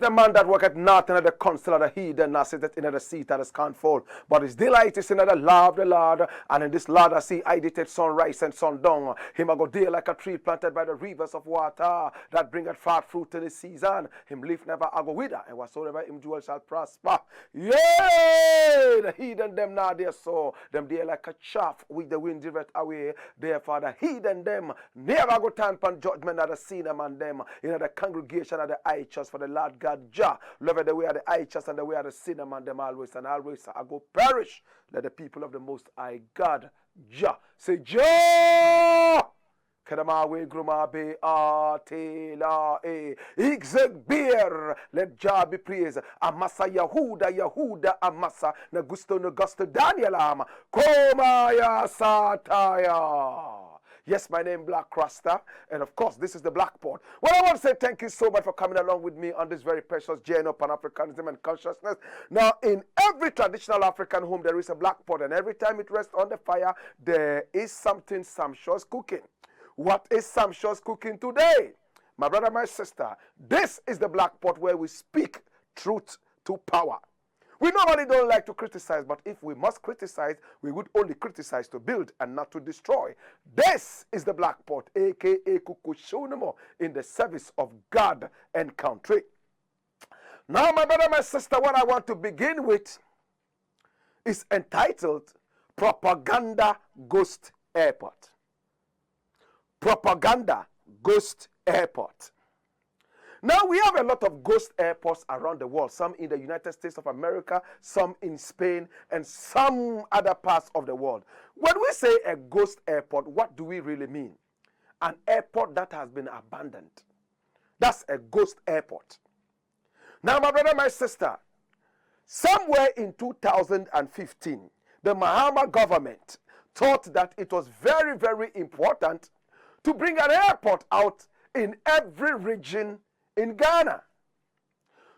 The man that worketh not in the counsel of the heathen, nor sitteth in the seat that is can't fall. But his delight is in the law of the Lord, and in this law I see I did sunrise and sundown. Him a go deal like a tree planted by the rivers of water, that bringeth forth fruit in his season. Him leaf never a go wither, and whatsoever him do shall prosper. Yea, the heathen them now there so, them there like a chaff with the wind driveth away. Therefore the heathen them never go turn upon judgment of the sinner man them, in the congregation of the righteous, for the Lord God Jah love the way of the righteous and the way of the sinner man them always and always I go perish. Let the people of the Most High God Jah say Jah. Kedama we gruma be atela e exeg beer. Let Jah be praised. Amasa Yahuda amasa na gusto Daniel ama koma ya sataya. Yes, my name is Blakk Rasta, and of course, this is the Black Pod. Well, I want to say thank you so much for coming along with me on this very precious journey of Pan-Africanism and consciousness. Now, in every traditional African home, there is a Black Pod, and every time it rests on the fire, there is something sumptuous cooking. What is sumptuous cooking today? My brother, my sister, this is the Black Pod where we speak truth to power. We normally don't like to criticize, but if we must criticize, we would only criticize to build and not to destroy. This is the Black Pot, a.k.a. Kuchokuru, in the service of God and country. Now, my brother, my sister, what I want to begin with is entitled Propaganda Ghost Airport. Propaganda Ghost Airport. Now, we have a lot of ghost airports around the world, some in the United States of America, some in Spain, and some other parts of the world. When we say a ghost airport, what do we really mean? An airport that has been abandoned. That's a ghost airport. Now, my brother, my sister, somewhere in 2015, the Mahama government thought that it was very, very important to bring an airport out in every region in Ghana.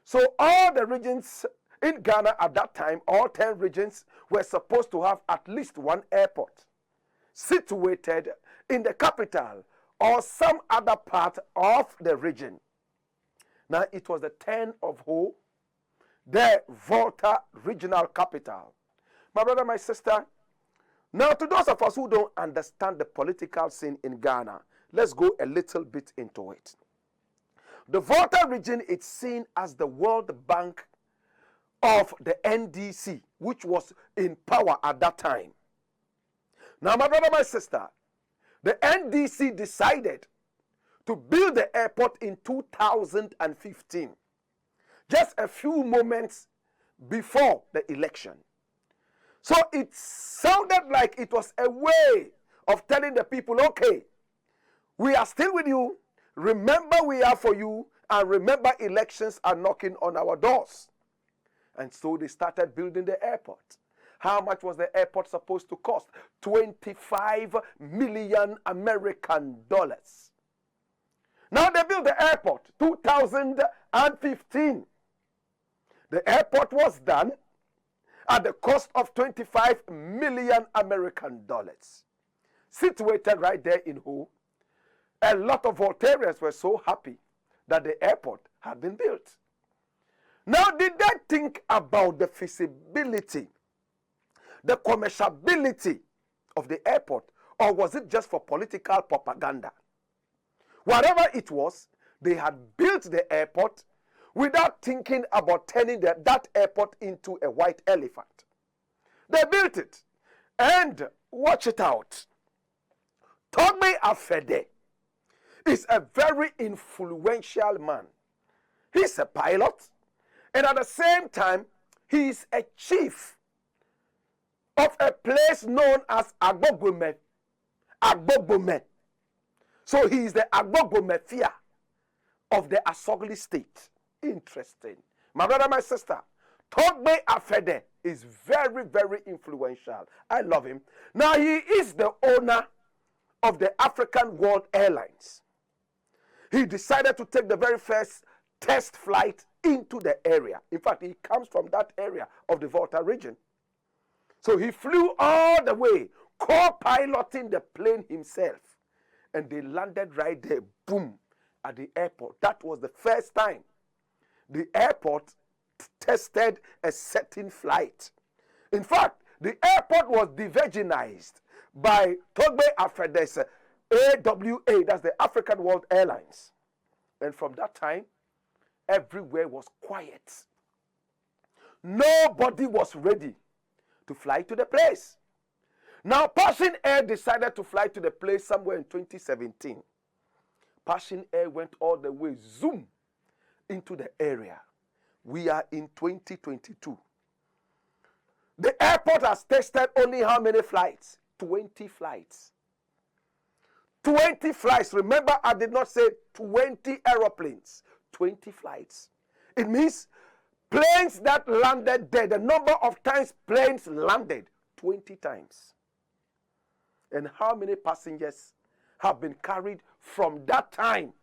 So all the regions in Ghana at that time, all 10 regions, were supposed to have at least one airport situated in the capital or some other part of the region. Now it was the 10 of who? The Volta regional capital. My brother, my sister, now to those of us who don't understand the political scene in Ghana, let's go a little bit into it. The Volta region is seen as the World Bank of the NDC, which was in power at that time. Now, my brother, my sister, the NDC decided to build the airport in 2015, just a few moments before the election. So it sounded like it was a way of telling the people, okay, we are still with you. Remember we are for you, and remember elections are knocking on our doors. And so they started building the airport. How much was the airport supposed to cost? 25 million American dollars. Now they built the airport 2015. The airport was done at the cost of 25 million American dollars. Situated right there in who? A lot of Voltarians were so happy that the airport had been built. Now, did they think about the feasibility, the commerciality of the airport, or was it just for political propaganda? Whatever it was, they had built the airport without thinking about turning that airport into a white elephant. They built it. And watch it out. Togbe Afede is a very influential man. He's a pilot, and at the same time, he is a chief of a place known as Agbogome. Agbogome. So he is the Agbogomefia of the Asogli state. Interesting. My brother, my sister, Togbe Afede is very, very influential. I love him. Now he is the owner of the African World Airlines. He decided to take the very first test flight into the area. In fact, he comes from that area of the Volta region. So he flew all the way, co-piloting the plane himself. And they landed right there, boom, at the airport. That was the first time the airport tested a certain flight. In fact, the airport was de-virginized by Togbe Afede's AWA, that's the African World Airlines. And from that time, everywhere was quiet. Nobody was ready to fly to the place. Now, Persian Air decided to fly to the place somewhere in 2017. Persian Air went all the way, zoom, into the area. We are in 2022. The airport has tested only how many flights? 20 flights. 20 flights. Remember, I did not say 20 aeroplanes. 20 flights. It means planes that landed there, the number of times planes landed, 20 times. And how many passengers have been carried from that time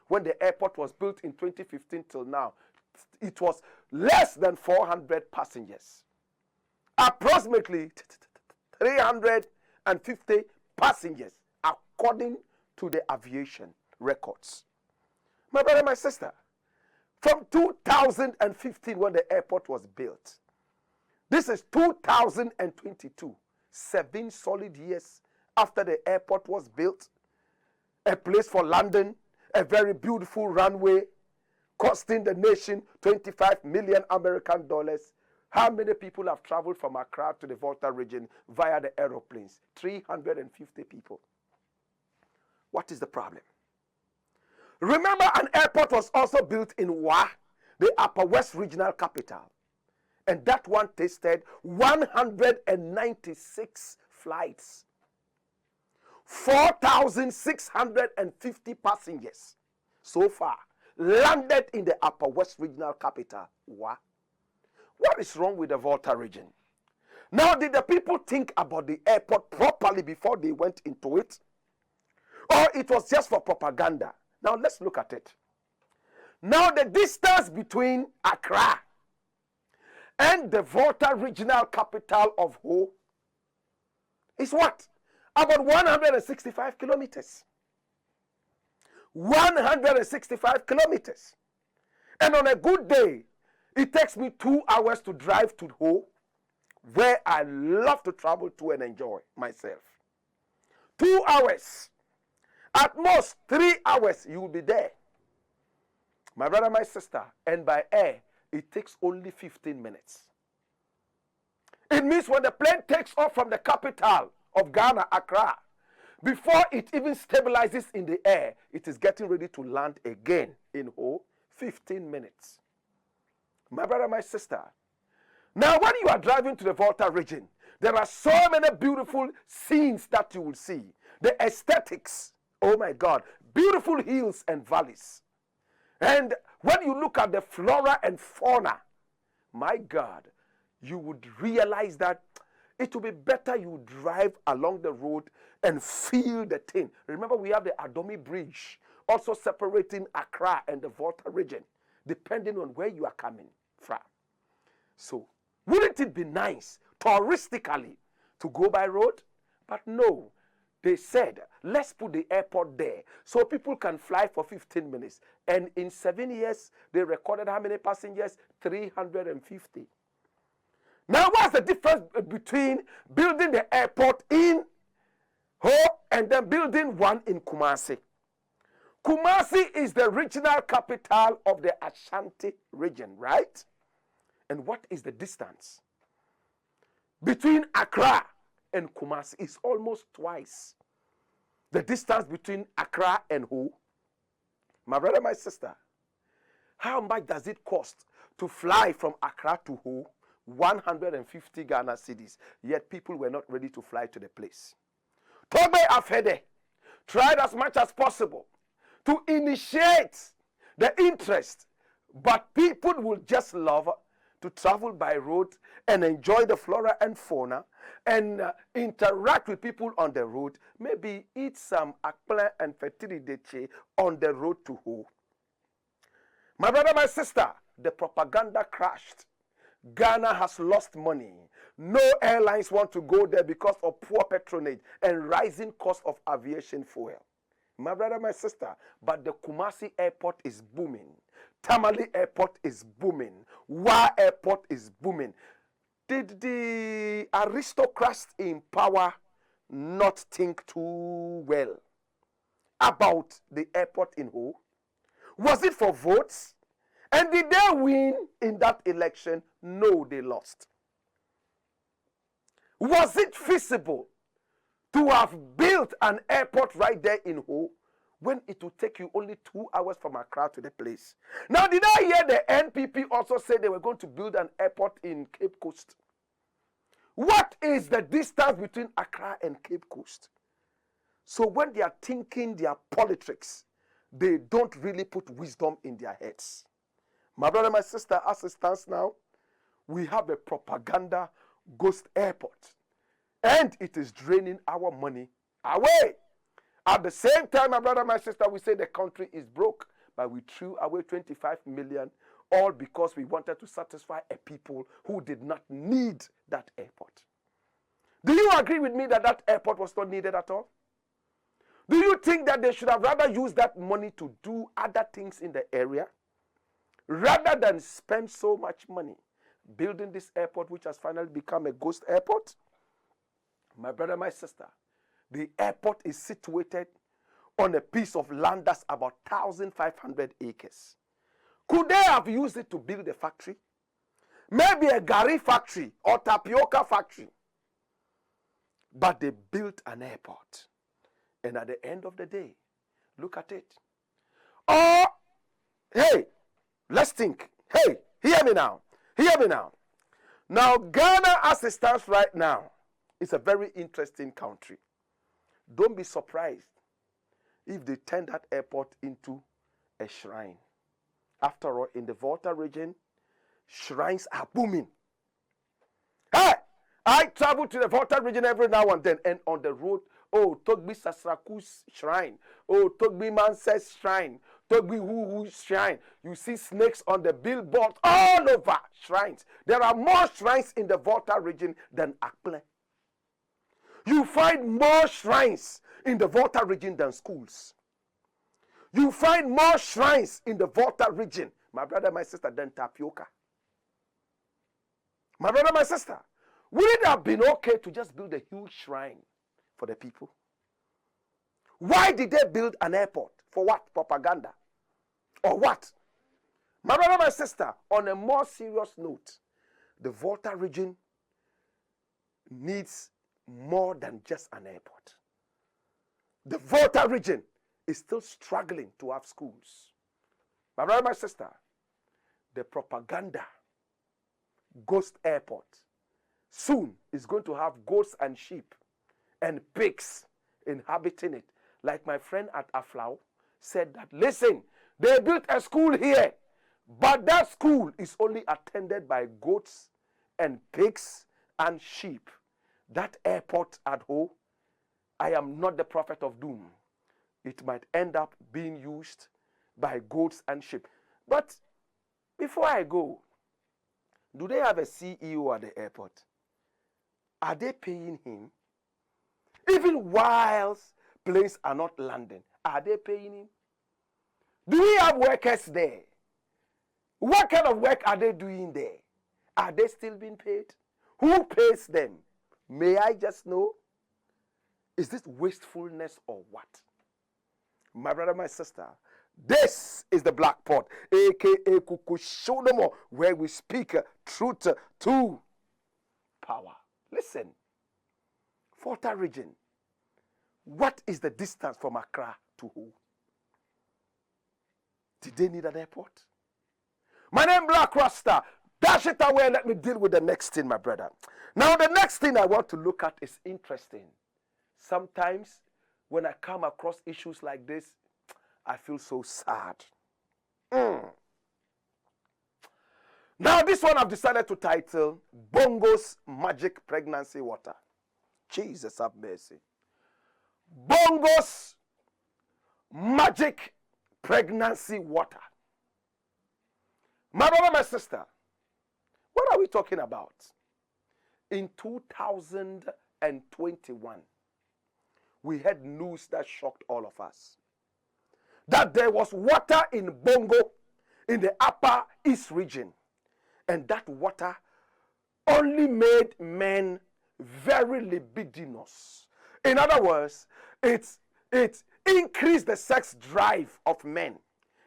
when the airport was built in 2015 till now? It was less than 400 passengers. Approximately 350 passengers, according to the aviation records. My brother, my sister, from 2015 when the airport was built, this is 2022, 7 solid years after the airport was built, a place for London, a very beautiful runway, costing the nation 25 million American dollars. How many people have traveled from Accra to the Volta region via the aeroplanes? 350 people. What is the problem? Remember, an airport was also built in Wa, the Upper West Regional Capital. And that one tasted 196 flights. 4,650 passengers so far landed in the Upper West Regional Capital, Wa. What is wrong with the Volta region? Now, did the people think about the airport properly before they went into it? Or it was just for propaganda? Now, let's look at it. Now, the distance between Accra and the Volta regional capital of Ho is what? About 165 kilometers. 165 kilometers. And on a good day, it takes me 2 hours to drive to Ho, where I love to travel to and enjoy myself. 2 hours. At most 3 hours, you will be there. My brother, my sister, and by air, it takes only 15 minutes. It means when the plane takes off from the capital of Ghana, Accra, before it even stabilizes in the air, it is getting ready to land again in Ho, 15 minutes. My brother, my sister. Now, when you are driving to the Volta region, there are so many beautiful scenes that you will see. The aesthetics, oh my God, beautiful hills and valleys. And when you look at the flora and fauna, my God, you would realize that it would be better you drive along the road and feel the thing. Remember, we have the Adomi Bridge, also separating Accra and the Volta region, depending on where you are coming from. So, wouldn't it be nice, touristically, to go by road? But no, they said, let's put the airport there so people can fly for 15 minutes. And in 7 years, they recorded how many passengers? 350. Now, what's the difference between building the airport in Ho and then building one in Kumasi? Kumasi is the regional capital of the Ashanti region, right? And what is the distance between Accra and Kumasi is almost twice the distance between Accra and Ho. My brother, my sister, how much does it cost to fly from Accra to Ho? 150 Ghana cedis. Yet people were not ready to fly to the place. Tobe Afede tried as much as possible to initiate the interest, but people would just love to travel by road and enjoy the flora and fauna and interact with people on the road, maybe eat some akple and fertilideche on the road to Ho. My brother, my sister, the propaganda crashed. Ghana has lost money. No airlines want to go there because of poor patronage and rising cost of aviation fuel. My brother, my sister, but the Kumasi airport is booming. Tamale airport is booming. Wa airport is booming. Did the aristocrats in power not think too well about the airport in Ho? Was it for votes? And did they win in that election? No, they lost. Was it feasible to have built an airport right there in Ho when it would take you only 2 hours from Accra to the place? Now, did I hear the NPP also say they were going to build an airport in Cape Coast? What is the distance between Accra and Cape Coast? So when they are thinking their politics, they don't really put wisdom in their heads. My brother, my sister, as it stands now, we have a propaganda ghost airport. And it is draining our money away. At the same time, my brother, my sister, we say the country is broke, but we threw away 25 million, all because we wanted to satisfy a people who did not need that airport. Do you agree with me that that airport was not needed at all? Do you think that they should have rather used that money to do other things in the area, rather than spend so much money building this airport, which has finally become a ghost airport? My brother, my sister, the airport is situated on a piece of land that's about 1,500 acres. Could they have used it to build a factory? Maybe a gari factory or tapioca factory. But they built an airport. And at the end of the day, look at it. Or, hey, let's think. Hey, hear me now. Hear me now. Now, Ghana, as it stands right now, is a very interesting country. Don't be surprised if they turn that airport into a shrine. After all, in the Volta region, shrines are booming. Hey, I travel to the Volta region every now and then, and on the road, oh, Togbi Sasraku's shrine, oh, Togbi Manses shrine, Togbi Huhu's shrine. You see snakes on the billboard all over shrines. There are more shrines in the Volta region than Akple. You find more shrines in the Volta region than schools. You find more shrines in the Volta region, my brother, my sister, than tapioca. My brother, my sister, would it have been okay to just build a huge shrine for the people? Why did they build an airport? For what? Propaganda? Or what? My brother, my sister, on a more serious note, the Volta region needs more than just an airport. The Volta region is still struggling to have schools. My brother, my sister, the propaganda ghost airport soon is going to have goats and sheep and pigs inhabiting it. Like my friend at Aflau said that, listen, they built a school here, but that school is only attended by goats and pigs and sheep. That airport at Ho, I am not the prophet of doom. It might end up being used by goats and sheep. But before I go, do they have a CEO at the airport? Are they paying him? Even whilst planes are not landing, are they paying him? Do we have workers there? What kind of work are they doing there? Are they still being paid? Who pays them? May I just know? Is this wastefulness or what? My brother, my sister, this is the Blakk Pod, aka Kuchokuru, where we speak truth to power. Listen, Volta region. What is the distance from Accra to who? Did they need an airport? My name is Blakk Rasta. Dash it away and let me deal with the next thing, my brother. Now, the next thing I want to look at is interesting. Sometimes, when I come across issues like this, I feel so sad. Now, this one I've decided to title, BONGO'S Magic Pregnancy Water. Jesus have mercy. BONGO'S Magic Pregnancy Water. My brother, my sister, what are we talking about? In 2021, we had news that shocked all of us. That there was water in Bongo, in the upper east region. And that water only made men very libidinous. In other words, it increased the sex drive of men.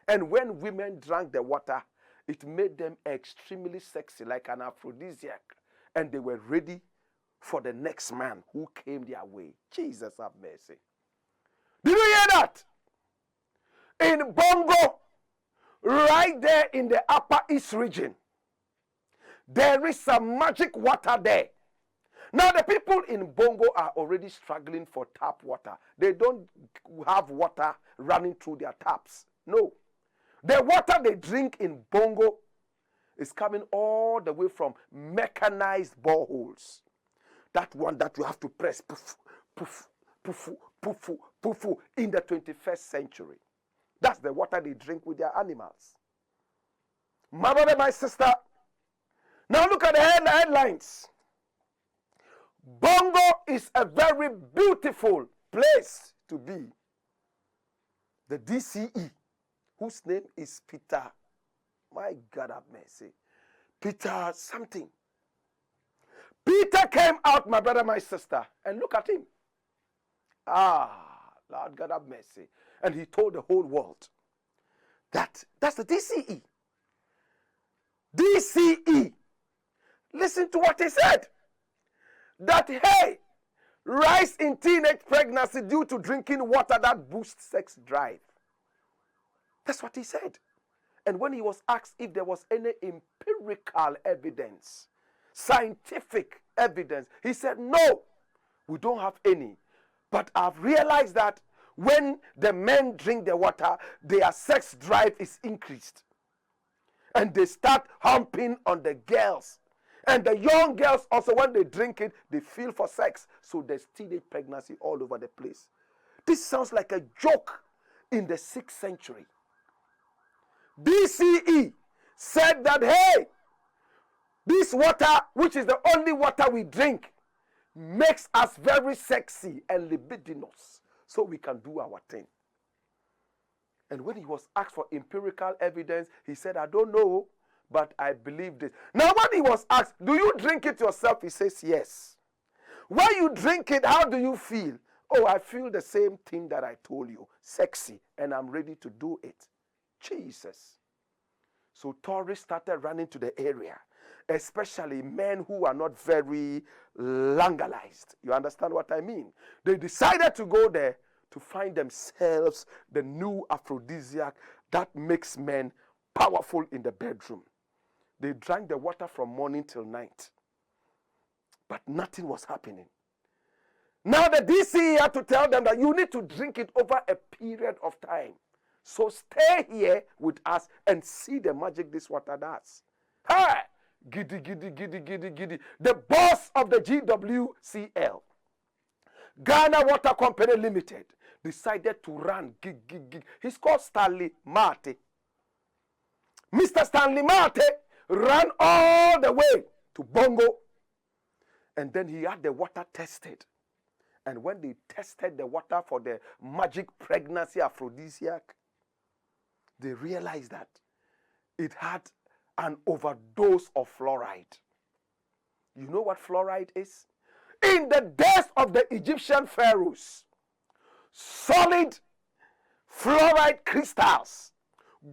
And when women drank the water, it made them extremely sexy, like an aphrodisiac. And they were ready for the next man who came their way. Jesus have mercy. Did you hear that? In Bongo, right there in the upper east region, there is some magic water there. Now the people in Bongo are already struggling for tap water. They don't have water running through their taps. No. The water they drink in Bongo is coming all the way from mechanized boreholes. That one that you have to press poof, poof, poof, poof, poof, in the 21st century. That's the water they drink with their animals. My brother, my sister, now look at the headlines. Bongo is a very beautiful place to be. The DCE, whose name is Peter. My God have mercy. Peter something. Peter came out, my brother, my sister, and look at him. Lord God have mercy. And he told the whole world that that's the DCE. DCE. Listen to what he said. That, hey, rise in teenage pregnancy due to drinking water that boosts sex drive. That's what he said. And when he was asked if there was any empirical evidence, scientific evidence, he said, no, we don't have any. But I've realized that when the men drink the water, their sex drive is increased. And they start humping on the girls. And the young girls also, when they drink it, they feel for sex. So there's teenage pregnancy all over the place. This sounds like a joke in the 6th century. DCE said that, hey, this water, which is the only water we drink, makes us very sexy and libidinous, so we can do our thing. And when he was asked for empirical evidence, he said, I don't know, but I believe this. Now when he was asked, do you drink it yourself? He says, yes. When you drink it, how do you feel? Oh, I feel the same thing that I told you, sexy, and I'm ready to do it. Jesus. So tourists started running to the area, especially men who are not very legalized. You understand what I mean? They decided to go there to find themselves the new aphrodisiac that makes men powerful in the bedroom. They drank the water from morning till night, but nothing was happening. Now the DC had to tell them that you need to drink it over a period of time. So stay here with us and see the magic this water does. Hey! Giddy, giddy, giddy, giddy, giddy. The boss of the GWCL, Ghana Water Company Limited, decided to run gig, gig, gig. He's called Stanley Mate. Mr. Stanley Mate ran all the way to Bongo. And then he had the water tested. And when they tested the water for the magic pregnancy aphrodisiac, they realized that it had an overdose of fluoride. You know what fluoride is? In the days of the Egyptian pharaohs, solid fluoride crystals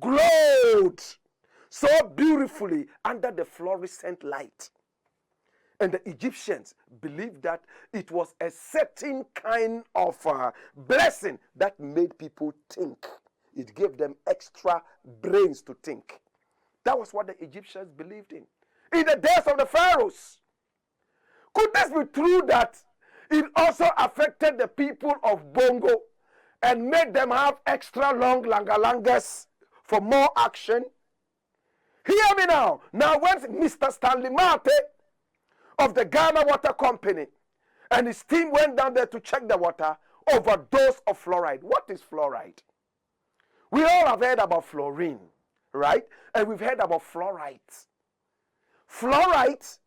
glowed so beautifully under the fluorescent light. And the Egyptians believed that it was a certain kind of blessing that made people think. It gave them extra brains to think. That was what the Egyptians believed in. In the days of the pharaohs. Could this be true that it also affected the people of Bongo and made them have extra long langalangas for more action? Hear me now. Now when Mr. Stanley Mate of the Ghana Water Company and his team went down there to check the water, overdose of fluoride. What is fluoride? We all have heard about fluorine, right? And we've heard about fluoride. Fluoride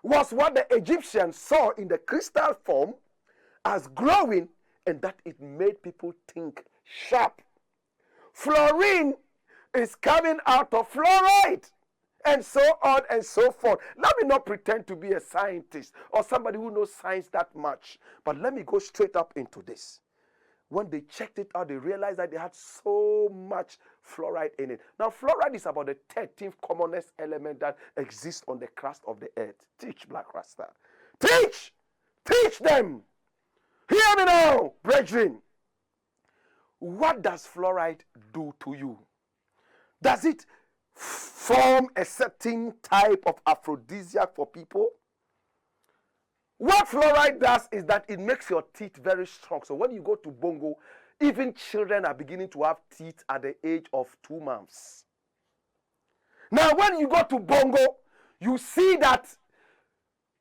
was what the Egyptians saw in the crystal form as glowing, and that it made people think sharp. Fluorine is coming out of fluoride, and so on and so forth. Let me not pretend to be a scientist or somebody who knows science that much, but let me go straight up into this. When they checked it out, they realized that they had so much fluoride in it. Now, fluoride is about the 13th commonest element that exists on the crust of the earth. Teach, Blakk Rasta. Teach! Teach them! Hear me now, brethren. What does fluoride do to you? Does it form a certain type of aphrodisiac for people? What fluoride does is that it makes your teeth very strong. So when you go to Bongo, even children are beginning to have teeth at the age of 2 months. Now when you go to Bongo, you see that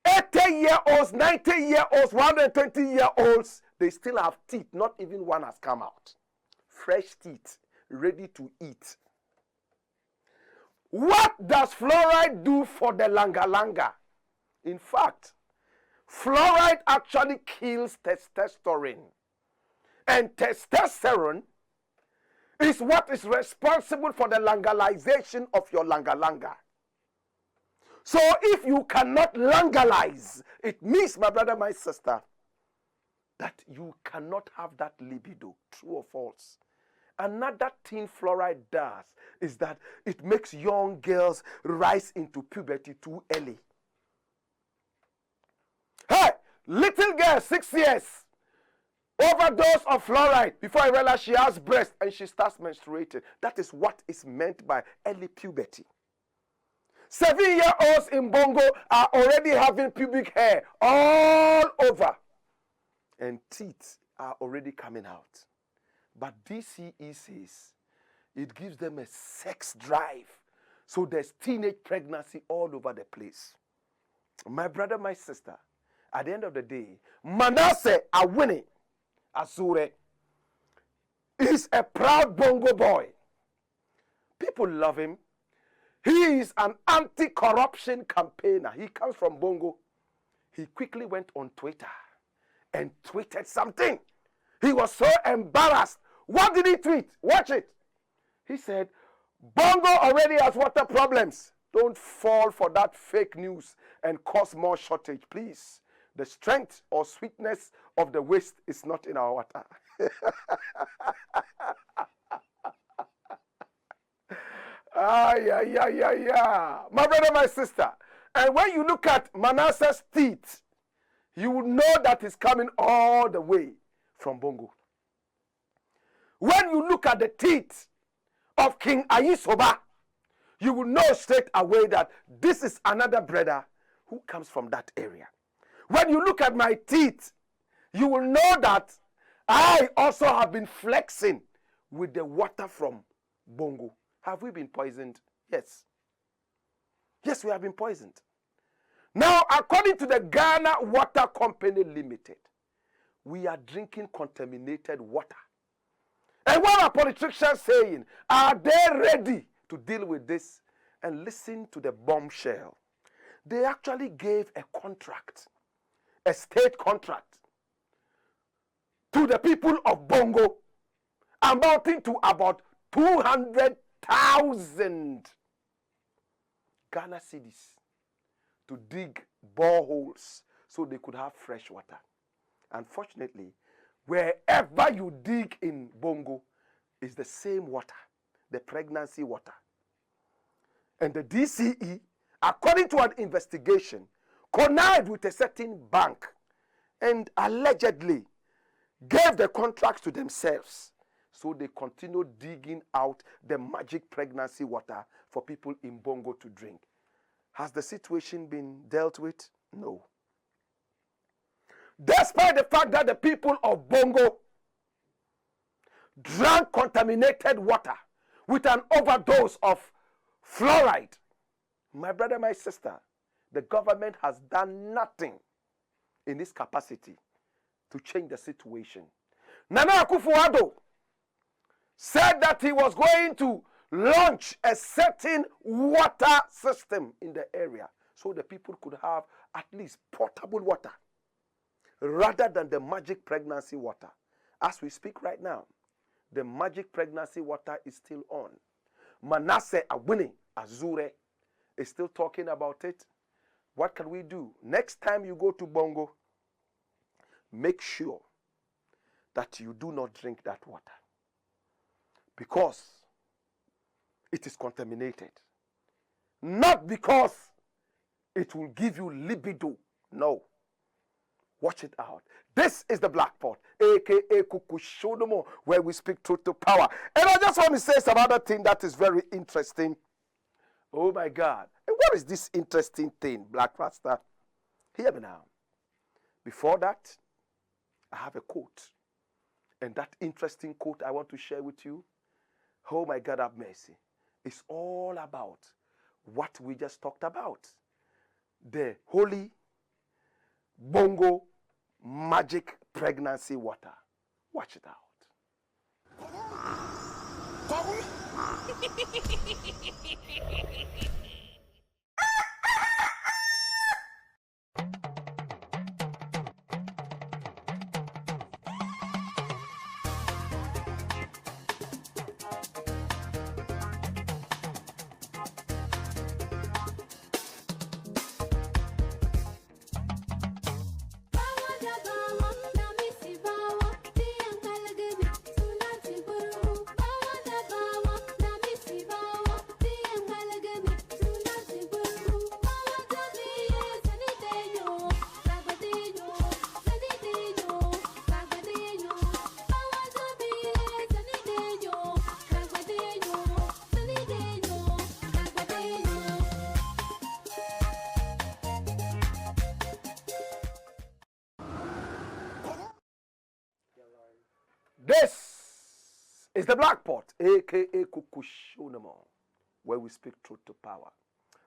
80-year-olds, 90-year-olds, 120-year-olds, they still have teeth. Not even one has come out. Fresh teeth, ready to eat. What does fluoride do for the langa-langa? In fact, fluoride actually kills testosterone. And testosterone is what is responsible for the langalization of your langa-langa. So if you cannot langalize, it means, my brother, my sister, that you cannot have that libido. True or false? Another thing fluoride does is that it makes young girls rise into puberty too early. Hey, little girl, 6 years, overdose of fluoride before I realize she has breast and she starts menstruating. That is what is meant by early puberty. 7-year-olds in Bongo are already having pubic hair all over. And teeth are already coming out. But DCE says it gives them a sex drive. So there's teenage pregnancy all over the place. My brother, my sister, at the end of the day, Manasseh are winning. Asure is a proud Bongo boy. People love him. He is an anti-corruption campaigner. He comes from Bongo. He quickly went on Twitter and tweeted something. He was so embarrassed. What did he tweet? Watch it. He said, Bongo already has water problems. Don't fall for that fake news and cause more shortage, please. The strength or sweetness of the waste is not in our water. My brother, my sister. And when you look at Manasseh's teeth, you will know that it's coming all the way from Bongo. When you look at the teeth of King Ayisoba, you will know straight away that this is another brother who comes from that area. When you look at my teeth, you will know that I also have been flexing with the water from Bongo. Have we been poisoned? Yes. Yes, we have been poisoned. Now, according to the Ghana Water Company Limited, we are drinking contaminated water. And what are politicians saying? Are they ready to deal with this? And listen to the bombshell. They actually gave a contract, a state contract, to the people of Bongo, amounting to about 200,000 Ghana cedis to dig boreholes so they could have fresh water. Unfortunately, wherever you dig in Bongo is the same water, the pregnancy water. And the DCE, according to an investigation, connived with a certain bank and allegedly gave the contracts to themselves. So they continue digging out the magic pregnancy water for people in Bongo to drink. Has the situation been dealt with? No. Despite the fact that the people of Bongo drank contaminated water with an overdose of fluoride, my brother, my sister, the government has done nothing in this capacity to change the situation. Nana Akufo-Addo said that he was going to launch a certain water system in the area so the people could have at least potable water rather than the magic pregnancy water. As we speak right now, the magic pregnancy water is still on. Manasseh Awini Azure is still talking about it. What can we do? Next time you go to Bongo, make sure that you do not drink that water, because it is contaminated. Not because it will give you libido. No. Watch it out. This is the Black Pot, aka Kuchokuru, where we speak truth to power. And I just want to say some other thing that is very interesting. Oh my God. And what is this interesting thing, Blakk Rasta? Hear me now. Before that, I have a quote. And that interesting quote I want to share with you, oh my God, have mercy, it's all about what we just talked about. The holy Bongo magic pregnancy water. Watch it out. This is the Black Pot, aka Kuchokuru, where we speak truth to power.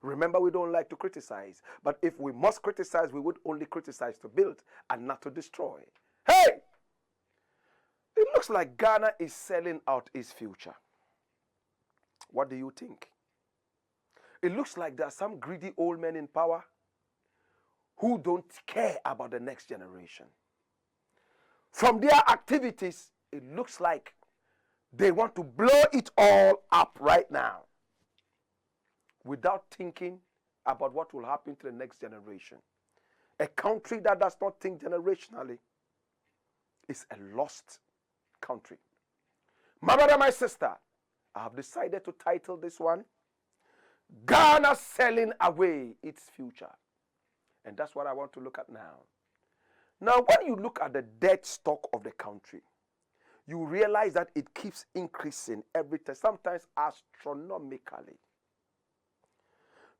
Remember, we don't like to criticize, but if we must criticize, we would only criticize to build and not to destroy. Hey! It looks like Ghana is selling out its future. What do you think? It looks like there are some greedy old men in power who don't care about the next generation. From their activities, it looks like they want to blow it all up right now without thinking about what will happen to the next generation. A country that does not think generationally is a lost country. My brother, my sister, I have decided to title this one, Ghana Selling Away Its Future. And that's what I want to look at now. Now, when you look at the debt stock of the country, you realize that it keeps increasing every time, sometimes astronomically.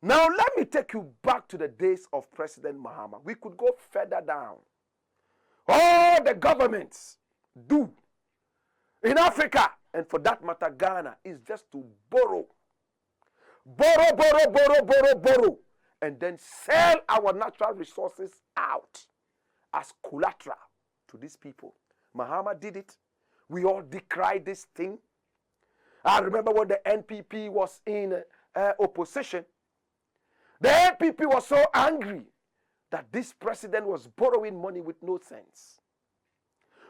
Now, let me take you back to the days of President Mahama. We could go further down. All the governments do in Africa, and for that matter, Ghana, is just to borrow. Borrow, and then sell our natural resources out as collateral to these people. Mahama did it. We all decried this thing. I remember when the NPP was in opposition. The NPP was so angry that this president was borrowing money with no sense.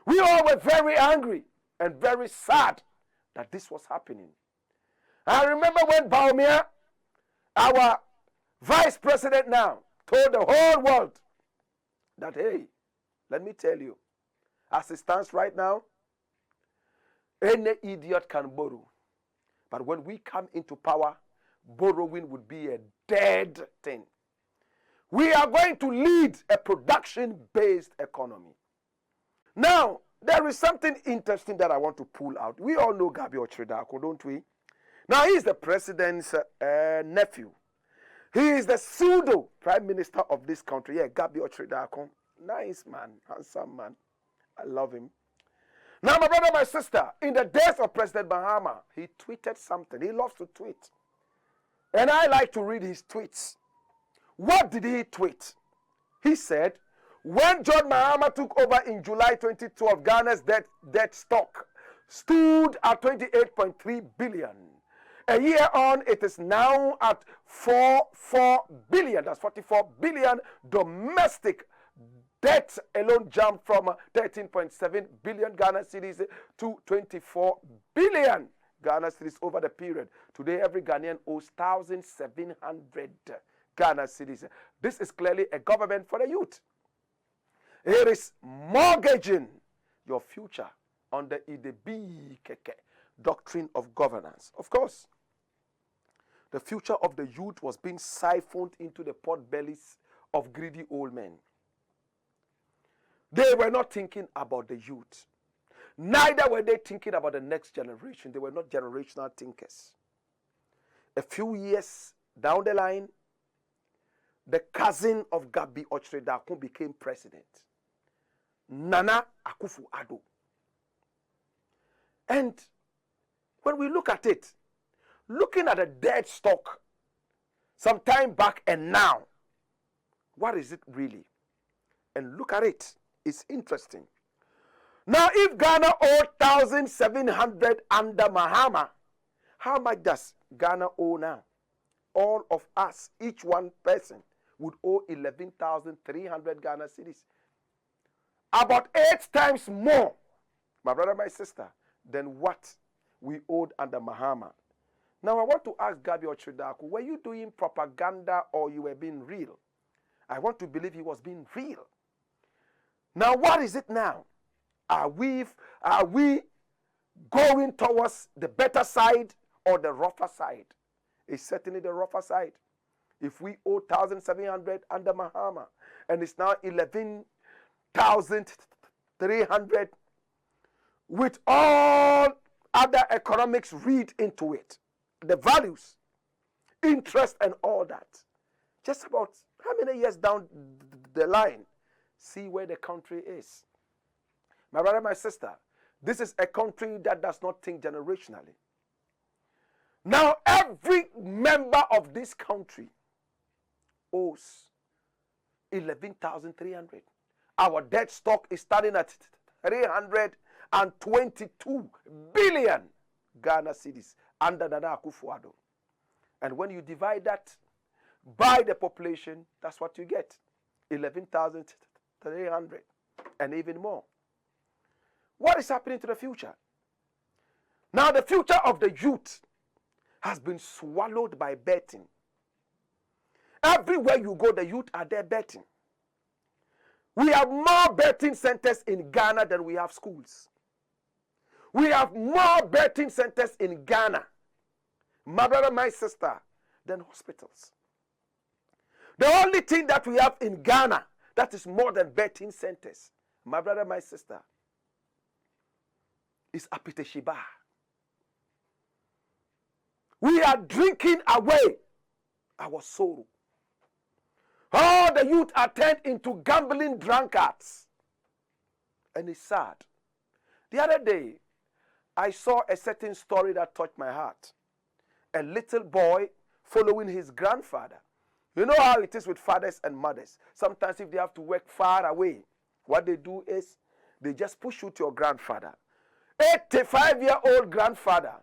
We all were very angry and very sad that this was happening. I remember when Baumia, our vice president now, told the whole world that, hey, let me tell you, as it stands right now, any idiot can borrow. But when we come into power, borrowing would be a dead thing. We are going to lead a production-based economy. Now, there is something interesting that I want to pull out. We all know Gabi Ochredako, don't we? Now, he is the president's nephew. He is the pseudo prime minister of this country. Yeah, Gabi Ochredako. Nice man, handsome man. I love him. Now, my brother, my sister, in the days of President Mahama, he tweeted something. He loves to tweet. And I like to read his tweets. What did he tweet? He said, when John Mahama took over in July 2012, Ghana's debt stock stood at 28.3 billion. A year on, it is now at 44 billion. That's 44 billion. Domestic debt alone jumped from 13.7 billion Ghana cedis to 24 billion Ghana cedis over the period. Today, every Ghanaian owes 1,700 Ghana cedis. This is clearly a government for the youth. It is mortgaging your future under the BKK doctrine of governance. Of course, the future of the youth was being siphoned into the pot bellies of greedy old men. They were not thinking about the youth. Neither were they thinking about the next generation. They were not generational thinkers. A few years down the line, the cousin of Gabi Ochredako became president, Nana Akufo-Addo. And when we look at it, looking at the debt stock some time back and now, what is it really? And look at it. It's interesting. Now, if Ghana owed 1,700 under Mahama, how much does Ghana owe now? All of us, each one person, would owe 11,300 Ghana cedis. About 8 times more, my brother, my sister, than what we owed under Mahama. Now, I want to ask Gabi Ochredako, were you doing propaganda or you were being real? I want to believe he was being real. Now, what is it now? Are we going towards the better side or the rougher side? It's certainly the rougher side. If we owe 1,700 under Mahama and it's now 11,300, with all other economics read into it, the values, interest and all that, just about how many years down the line, see where the country is. My brother, my sister, this is a country that does not think generationally. Now, every member of this country owes 11,300. Our debt stock is starting at 322 billion Ghana cedis under Nana Akufo-Addo. And when you divide that by the population, that's what you get. 11,300 and even more. What is happening to the future? Now, the future of the youth has been swallowed by betting. Everywhere you go, the youth are there betting. We have more betting centers in Ghana than we have schools. We have more betting centers in Ghana, my brother, my sister, than hospitals. The only thing that we have in Ghana that is more than betting centers, my brother, my sister, is Apiteshiba. We are drinking away our soul. All the youth are turned into gambling drunkards. And it's sad. The other day, I saw a certain story that touched my heart. A little boy following his grandfather. You know how it is with fathers and mothers. Sometimes if they have to work far away, what they do is they just push you to your grandfather. 85-year-old grandfather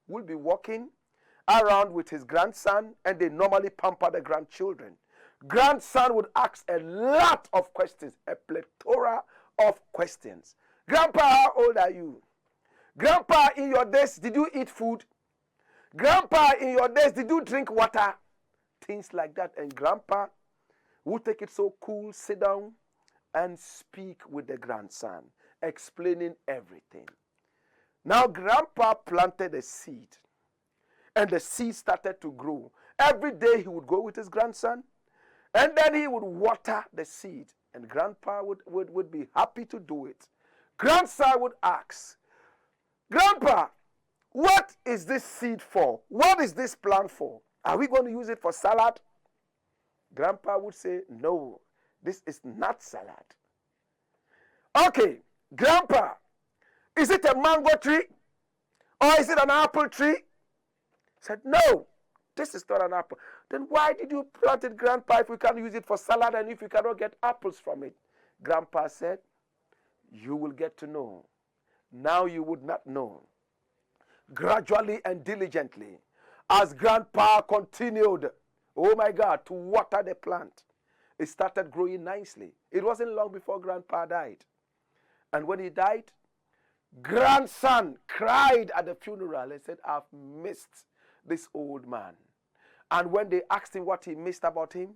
will be walking around with his grandson, and they normally pamper the grandchildren. Grandson would ask a lot of questions, a plethora of questions. Grandpa, how old are you? Grandpa, in your days, did you eat food? Grandpa, in your days, did you drink water? Things like that. And Grandpa would take it so cool, sit down and speak with the grandson, explaining everything. Now, Grandpa planted a seed, and the seed started to grow. Every day he would go with his grandson, And then he would water the seed. And grandpa would be happy to do it. Grandson would ask, Grandpa, what is this seed for? What is this plant for? Are we going to use it for salad? Grandpa would say, no, this is not salad. Okay, Grandpa, is it a mango tree? Or is it an apple tree? He said, no, this is not an apple. Then why did you plant it, Grandpa, if we can't use it for salad and if you cannot get apples from it? Grandpa said, you will get to know. Now you would not know. Gradually and diligently, as Grandpa continued, oh my God, to water the plant, it started growing nicely. It wasn't long before Grandpa died. And when he died, grandson cried at the funeral and said, I've missed this old man. And when they asked him what he missed about him,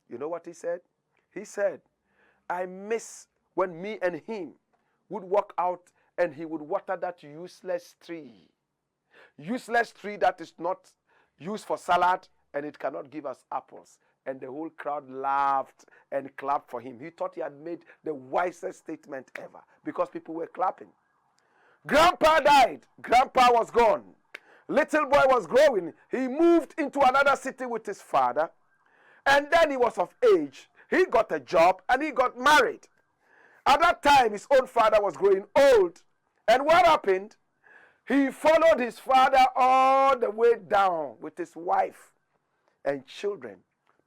you know what he said? He said, I miss when me and him would walk out and he would water that useless tree. Useless tree that is not used for salad and it cannot give us apples. And the whole crowd laughed and clapped for him. He thought he had made the wisest statement ever because people were clapping. Grandpa died. Grandpa was gone. Little boy was growing. He moved into another city with his father. And then he was of age. He got a job and he got married. At that time, his own father was growing old. And what happened? He followed his father all the way down with his wife and children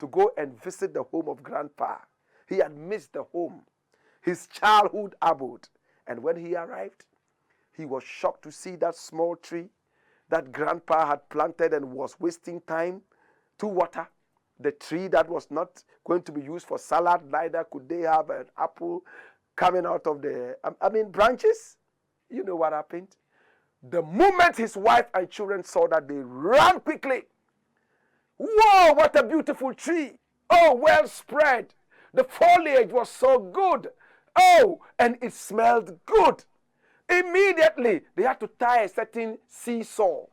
to go and visit the home of Grandpa. He had missed the home, his childhood abode. And when he arrived, he was shocked to see that small tree that Grandpa had planted and was wasting time to water. The tree that was not going to be used for salad, neither could they have an apple coming out of the, branches. You know what happened? The moment his wife and children saw that, they ran quickly. Whoa, what a beautiful tree. Oh, well spread. The foliage was so good. Oh, and it smelled good. Immediately, they had to tie a certain seesaw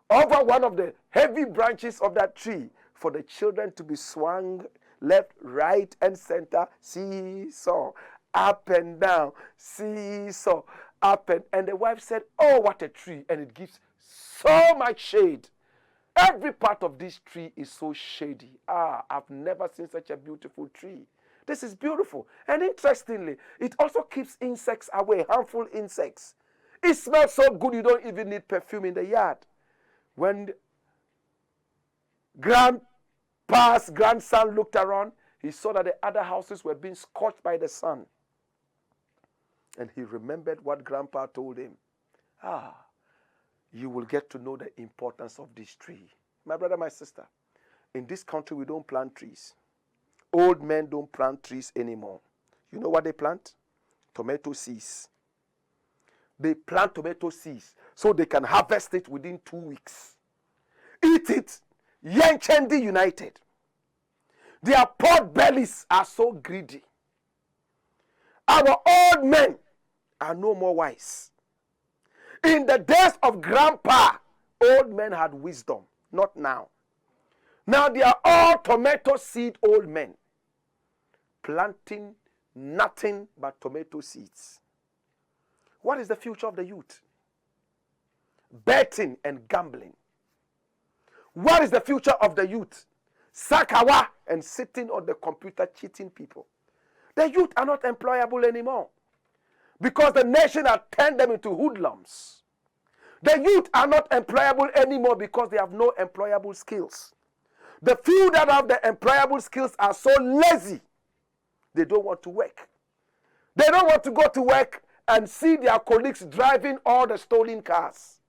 over one of the heavy branches of that tree for the children to be swung left, right, and center. Seesaw. Up and down. Seesaw. Up and the wife said, oh, what a tree. And it gives so much shade. Every part of this tree is so shady. I've never seen such a beautiful tree. This is beautiful. And interestingly, it also keeps insects away, harmful insects. It smells so good you don't even need perfume in the yard. When Grandpa's grandson looked around, he saw that the other houses were being scorched by the sun. And he remembered what Grandpa told him. You will get to know the importance of this tree. My brother, my sister, in this country we don't plant trees. Old men don't plant trees anymore. You know what they plant? Tomato seeds. They plant tomato seeds so they can harvest it within 2 weeks. Eat it. Yenchendi United. Their pot bellies are so greedy. Our old men are no more wise. In the days of Grandpa, old men had wisdom, not now. Now they are all tomato seed old men, planting nothing but tomato seeds. What is the future of the youth? Betting and gambling. What is the future of the youth? Sakawa and sitting on the computer cheating people. The youth are not employable anymore because the nation has turned them into hoodlums. The youth are not employable anymore because they have no employable skills. The few that have the employable skills are so lazy, they don't want to work. They don't want to go to work and see their colleagues driving all the stolen cars.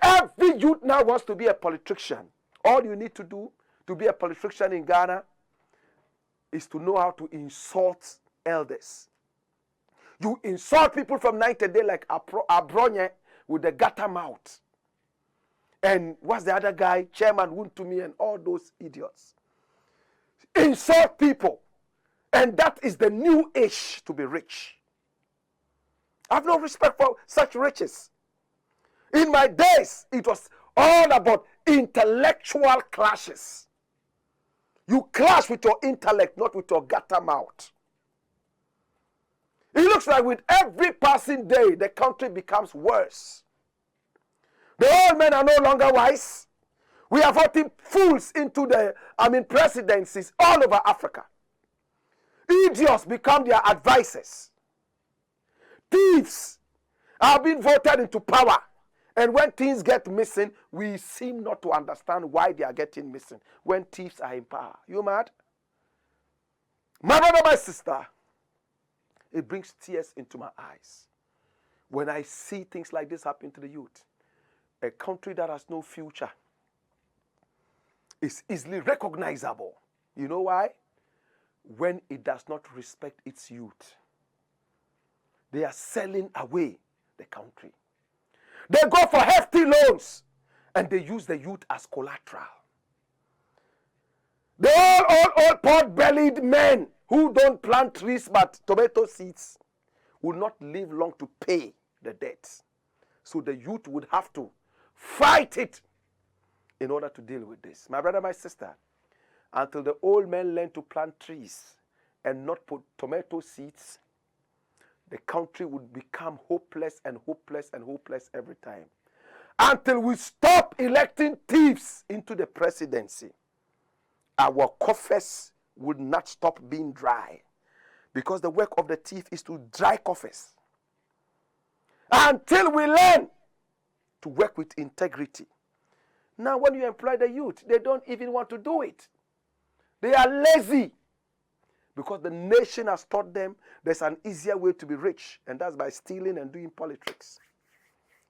Every youth now wants to be a politician. All you need to do to be a politician in Ghana is to know how to insult elders. You insult people from night and day like Abronye with the gutter mouth. And what's the other guy? Chairman Wuntumi and all those idiots. Insult people. And that is the new age to be rich. I have no respect for such riches. In my days, it was all about intellectual clashes. You clash with your intellect, not with your gutter mouth. It looks like with every passing day, the country becomes worse. The old men are no longer wise. We are voting fools into the, presidencies all over Africa. Idiots become their advisors. Thieves are being voted into power. And when things get missing, we seem not to understand why they are getting missing. When thieves are in power. You mad? My brother, my sister, it brings tears into my eyes when I see things like this happen to the youth. A country that has no future is easily recognizable. You know why? When it does not respect its youth. They are selling away the country. They go for hefty loans and they use the youth as collateral. The old pot-bellied men who don't plant trees but tomato seeds will not live long to pay the debts. So the youth would have to fight it in order to deal with this. My brother, my sister, until the old men learn to plant trees and not put tomato seeds, the country would become hopeless and hopeless and hopeless every time. Until we stop electing thieves into the presidency, our coffers would not stop being dry. Because the work of the thief is to dry coffers. Until we learn to work with integrity. Now when you employ the youth, they don't even want to do it. They are lazy. Because the nation has taught them there's an easier way to be rich, and that's by stealing and doing politics.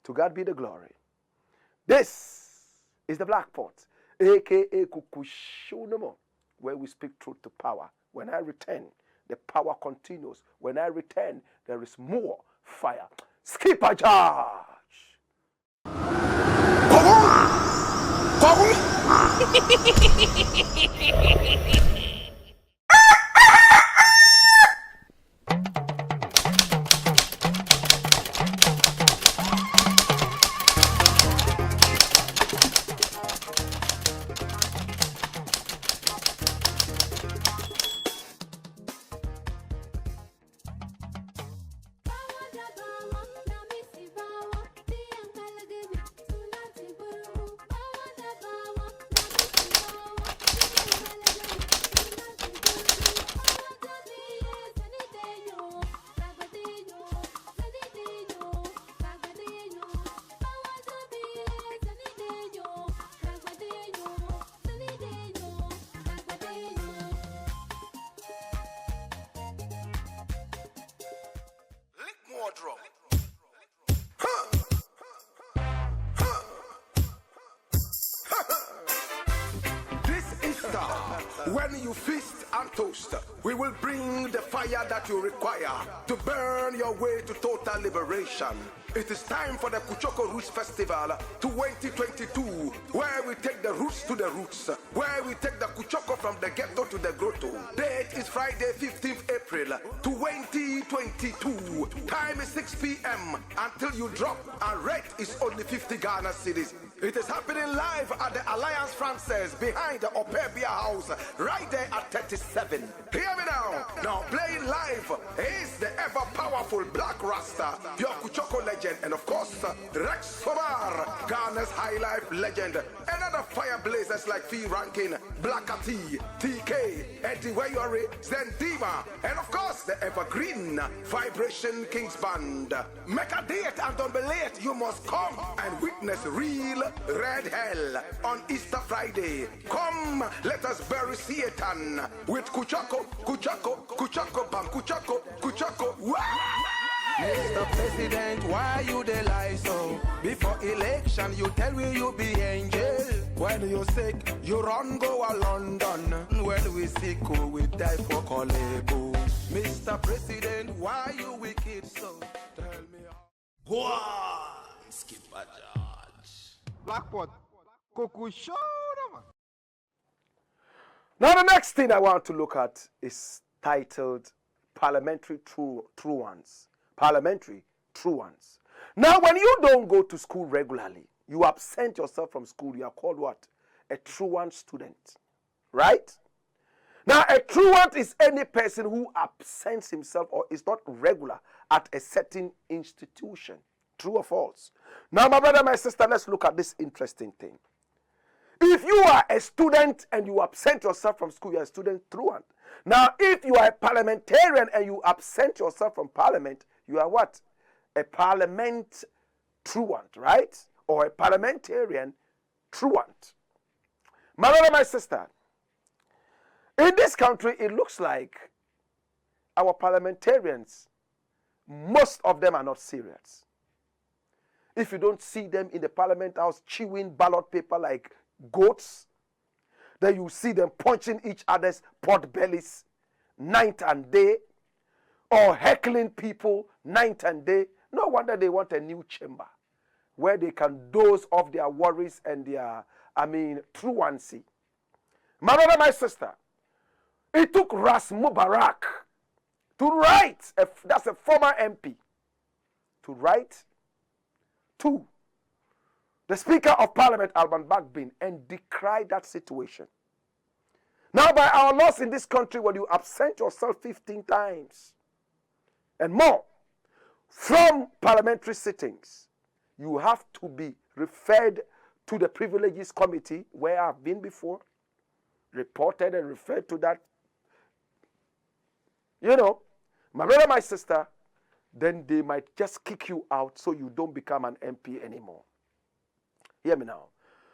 To God be the glory. This is the Black Pot, a.k.a. Kuchokuru, where we speak truth to power. When I return, the power continues. When I return, there is more fire. Skip a charge. When you feast and toast, we will bring the fire that you require to burn your way to total liberation. It is time for the Kuchokuru Festival 2022, where we take the roots to the roots, where we take the Kuchoko from the ghetto to the grotto. Date is Friday, 15th April 2022. Time is 6 p.m. until you drop, and rate is only 50 Ghana cedis. It is happening live at the Alliance Francaise behind the Opebia House, right there at 37. Hear me now. Now playing live is the ever-powerful Blakk Rasta, your Kuchoko legend, and of course, Rex Sobar, Ghana's high life legend, and other fire blazers like Fee Rankin, Blakka T, TK, Eddie Wayori, Zendima, and of course, the evergreen Vibration Kings Band. Make a date and don't be late. You must come and witness real red hell on Easter Friday. Come, let us bury Satan with Kuchoko, Bam, Kuchoko. Mr. President, why you dey lie so? Before election, you tell me you be angel. When you sick, you run go a London. When we sick, we die for Kolebo. Mr. President, why you wicked so? Tell me how. One skip a judge. Black Pot, Kuchokuru. Now the next thing I want to look at is titled Parliamentary Truants. Parliamentary Truants. Now when you don't go to school regularly, you absent yourself from school, you are called what? A truant student. Right? Now, a truant is any person who absents himself or is not regular at a certain institution. True or false? Now, my brother, my sister, let's look at this interesting thing. If you are a student and you absent yourself from school, you are a student truant. Now, if you are a parliamentarian and you absent yourself from parliament, you are what? A parliament truant, right? Or a parliamentarian truant. My brother, my sister, in this country, it looks like our parliamentarians, most of them are not serious. If you don't see them in the parliament house chewing ballot paper like goats, then you see them punching each other's pot bellies night and day, or heckling people night and day. No wonder they want a new chamber where they can doze off their worries and their, truancy. My brother, my sister, it took Ras Mubarak to write, that's a former MP, to write to the Speaker of Parliament, Alban Bagbin, and decry that situation. Now, by our laws in this country, when you absent yourself 15 times and more from parliamentary sittings, you have to be referred to the Privileges Committee, where I've been before, reported and referred to that. You know, my brother, my sister, then they might just kick you out so you don't become an MP anymore. Hear me now.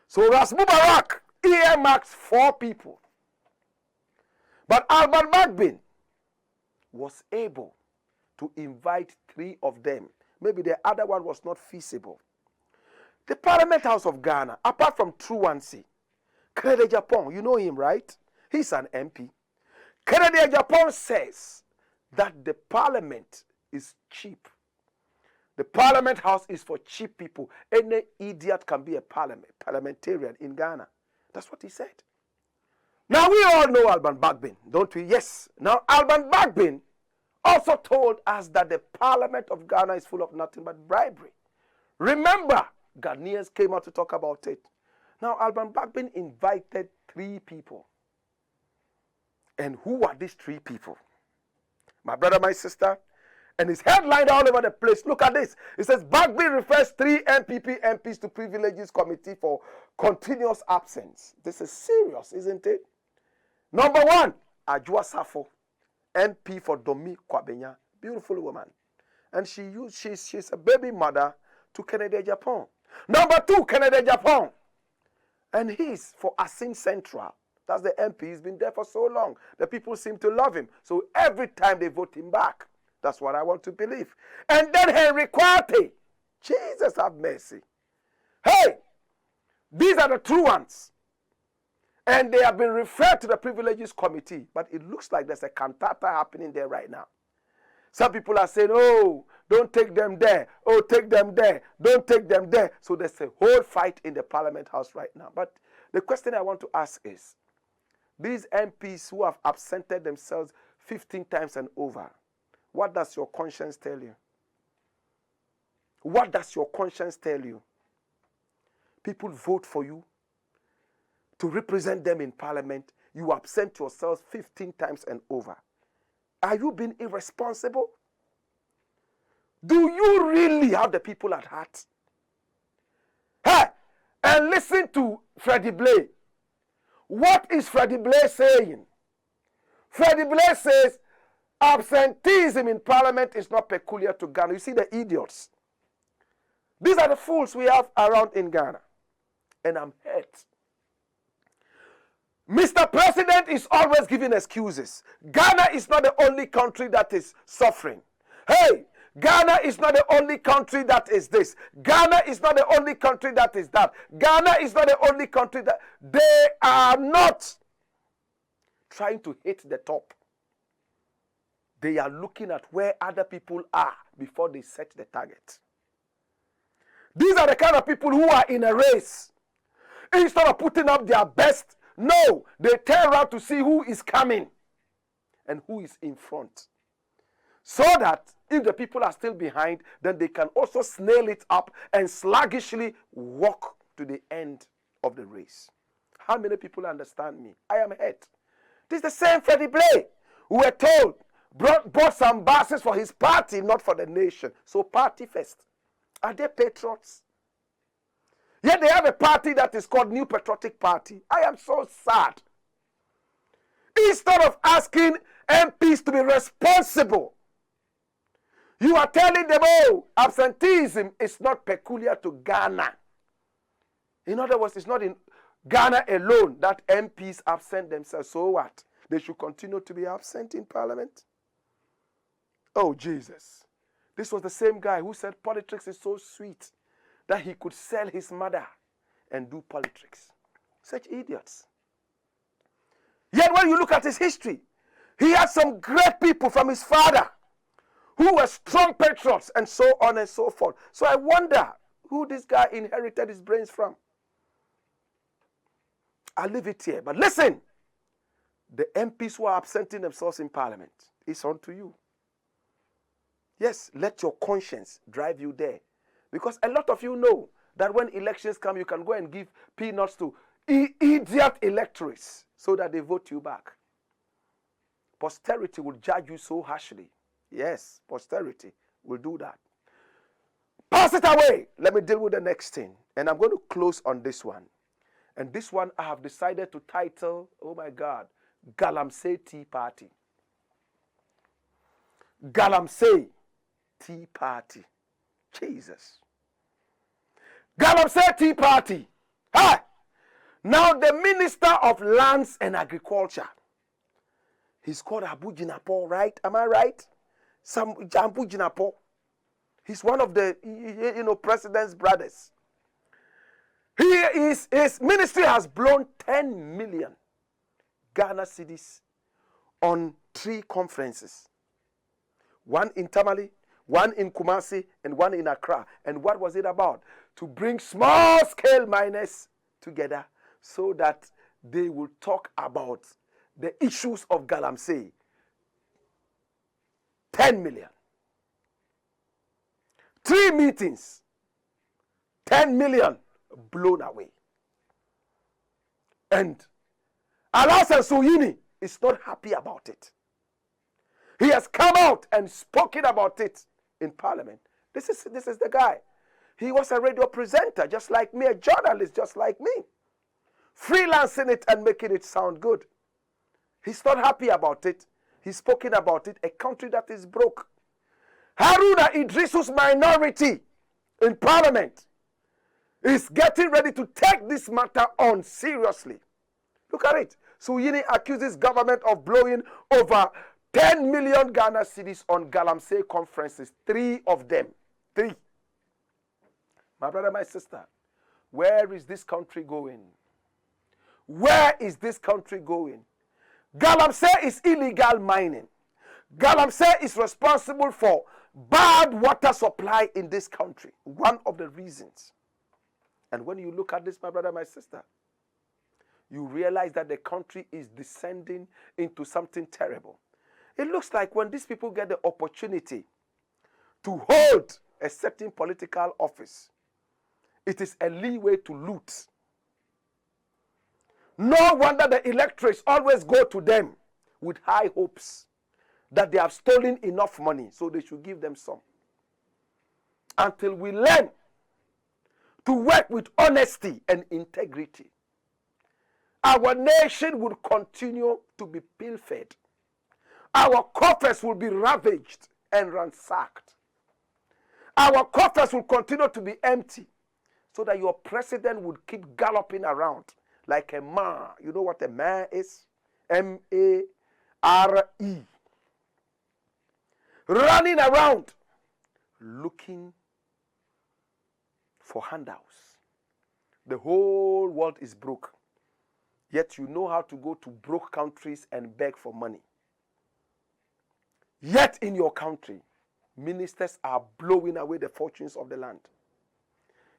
So Ras Mubarak earmarks 4 people. But Alban Bagbin was able to invite 3 of them. Maybe the other one was not feasible. The Parliament House of Ghana, apart from Truant, Kennedy Japan, you know him, right? He's an MP. Kennedy Japan says that the parliament is cheap. The Parliament House is for cheap people. Any idiot can be a parliamentarian in Ghana. That's what he said. Now, we all know Alban Bagbin, don't we? Yes. Now, Alban Bagbin also told us that the Parliament of Ghana is full of nothing but bribery. Remember, Ghanaians came out to talk about it. Now, Alban Bagbin invited 3 people. And who are these 3 people? My brother, my sister, and it's headlined all over the place. Look at this. It says, Bagbin refers 3 NPP MPs to Privileges Committee for continuous absence. This is serious, isn't it? Number 1, Ajua Safo, MP for Domi Kwabenya. Beautiful woman. And she's a baby mother to Kennedy Japan. Number 2, Kennedy Japan. And he's for Asin Central. That's the MP. He's been there for so long. The people seem to love him. So every time they vote him back. That's what I want to believe. And then Henry Kwate. Jesus have mercy. Hey, these are the truants. And they have been referred to the Privileges Committee. But it looks like there's a cantata happening there right now. Some people are saying, oh, don't take them there. Oh, take them there. Don't take them there. So there's a whole fight in the Parliament House right now. But the question I want to ask is, these MPs who have absented themselves 15 times and over, what does your conscience tell you? What does your conscience tell you? People vote for you to represent them in Parliament. You absent yourselves 15 times and over. Are you being irresponsible? Do you really have the people at heart? Hey, and listen to Freddie Blay. What is Freddie Blay saying? Freddie Blay says, absenteeism in Parliament is not peculiar to Ghana. You see the idiots. These are the fools we have around in Ghana. And I'm hurt. Mr. President is always giving excuses. Ghana is not the only country that is suffering. Hey, Ghana is not the only country that is this. Ghana is not the only country that is that. Ghana is not the only country that... They are not trying to hit the top. They are looking at where other people are before they set the target. These are the kind of people who are in a race. Instead of putting up their best, no, they turn around to see who is coming and who is in front. So that if the people are still behind, then they can also snail it up and sluggishly walk to the end of the race. How many people understand me? I am hurt. This is the same Freddie Blay. We were told, bought some buses for his party, not for the nation. So party first. Are they patriots? Yet they have a party that is called New Patriotic Party. I am so sad. Instead of asking MPs to be responsible, you are telling them, oh, absenteeism is not peculiar to Ghana. In other words, it's not in Ghana alone that MPs absent themselves. So what? They should continue to be absent in Parliament? Oh, Jesus. This was the same guy who said politics is so sweet that he could sell his mother and do politics. Such idiots. Yet when you look at his history, he had some great people from his father who were strong patriots and so on and so forth. So I wonder who this guy inherited his brains from. I'll leave it here. But listen, the MPs who are absenting themselves in Parliament, it's on to you. Yes, let your conscience drive you there. Because a lot of you know that when elections come, you can go and give peanuts to idiot electorates so that they vote you back. Posterity will judge you so harshly. Yes, posterity will do that. Pass it away. Let me deal with the next thing. And I'm going to close on this one. And this one I have decided to title, oh my God, Galamsey Tea Party. Galamsey Tea Party. Jesus. Galamsey Tea Party. Hi. Now the Minister of Lands and Agriculture. He's called Abu Jinapo, right? Am I right? Abu Jinapo. He's one of the, president's brothers. His ministry has blown 10 million Ghana cedis on 3 conferences. One in Tamale, one in Kumasi, and one in Accra. And what was it about? To bring small-scale miners together so that they will talk about the issues of Galamsey. 10 million. 3 meetings. 10 million blown away. And Alasan Suyini is not happy about it. He has come out and spoken about it in Parliament. This is the guy. He was a radio presenter just like me, a journalist just like me. Freelancing it and making it sound good. He's not happy about it. He's spoken about it, a country that is broke. Haruna Idrisu's minority in Parliament is getting ready to take this matter on seriously. Look at it. Suyini accuses government of blowing over 10 million Ghana cedis on Galamsey conferences. 3 of them. 3. My brother, my sister, where is this country going? Where is this country going? Galamsey is illegal mining. Galamsey is responsible for bad water supply in this country. One of the reasons. And when you look at this, my brother, my sister, you realize that the country is descending into something terrible. It looks like when these people get the opportunity to hold a certain political office, it is a leeway to loot. No wonder the electorates always go to them with high hopes that they have stolen enough money, so they should give them some. Until we learn to work with honesty and integrity, our nation will continue to be pilfered. Our coffers will be ravaged and ransacked. Our coffers will continue to be empty, so that your president would keep galloping around like a man. You know what a man is? M-A-R-E. Running around looking for handouts. The whole world is broke. Yet you know how to go to broke countries and beg for money. Yet in your country, ministers are blowing away the fortunes of the land.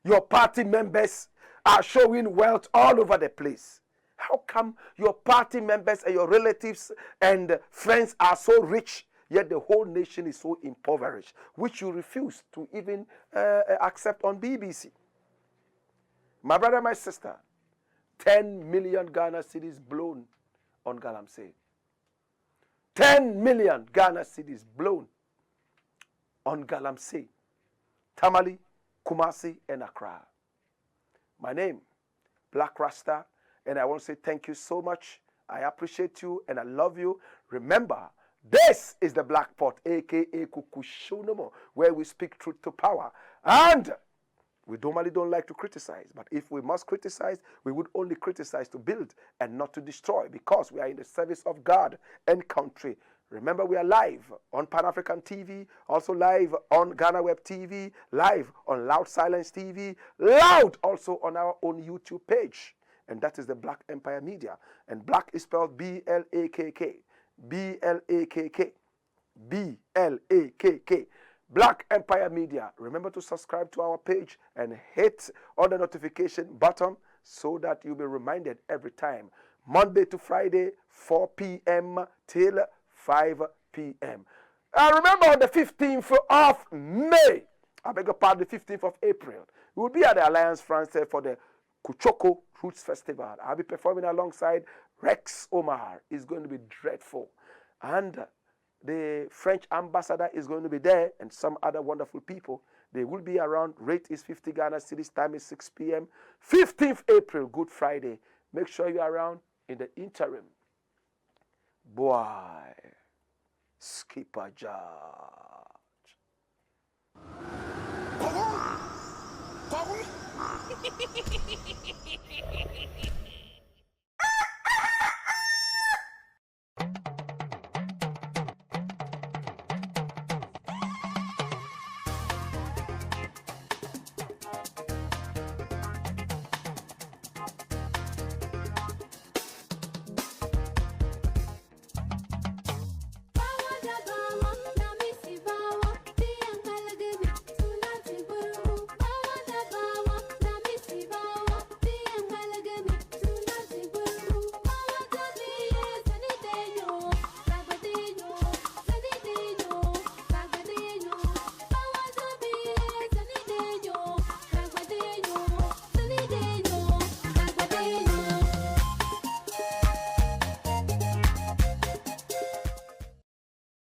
Your party members are showing wealth all over the place. How come your party members and your relatives and friends are so rich, yet the whole nation is so impoverished, which you refuse to even accept on BBC? My brother, my sister, 10 million Ghana cedis blown on Galamsey. 10 million Ghana cedis blown on Galamsey, Tamale, Kumasi, and Accra. My name, Blakk Rasta, and I want to say thank you so much. I appreciate you and I love you. Remember, this is the Black Pot, aka Kuchokuru, where we speak truth to power. And we normally don't like to criticize, but if we must criticize, we would only criticize to build and not to destroy, because we are in the service of God and country. Remember, we are live on Pan-African TV, also live on Ghana Web TV, live on Loud Silence TV, loud also on our own YouTube page. And that is the Black Empire Media. And Black is spelled B-L-A-K-K. B-L-A-K-K. B-L-A-K-K. Black Empire Media. Remember to subscribe to our page and hit on the notification button so that you'll be reminded every time. Monday to Friday, 4 p.m. till 5 p.m. Remember, on the 15th of May, I beg your pardon, the 15th of April, we will be at the Alliance Française for the Kuchokuru Roots Festival. I'll be performing alongside Rex Omar. It's going to be dreadful. And the French ambassador is going to be there, and some other wonderful people. They will be around. Rate is 50 Ghana cedis. Time is 6 p.m. 15th April, Good Friday. Make sure you're around. In the interim, boy, skip a judge.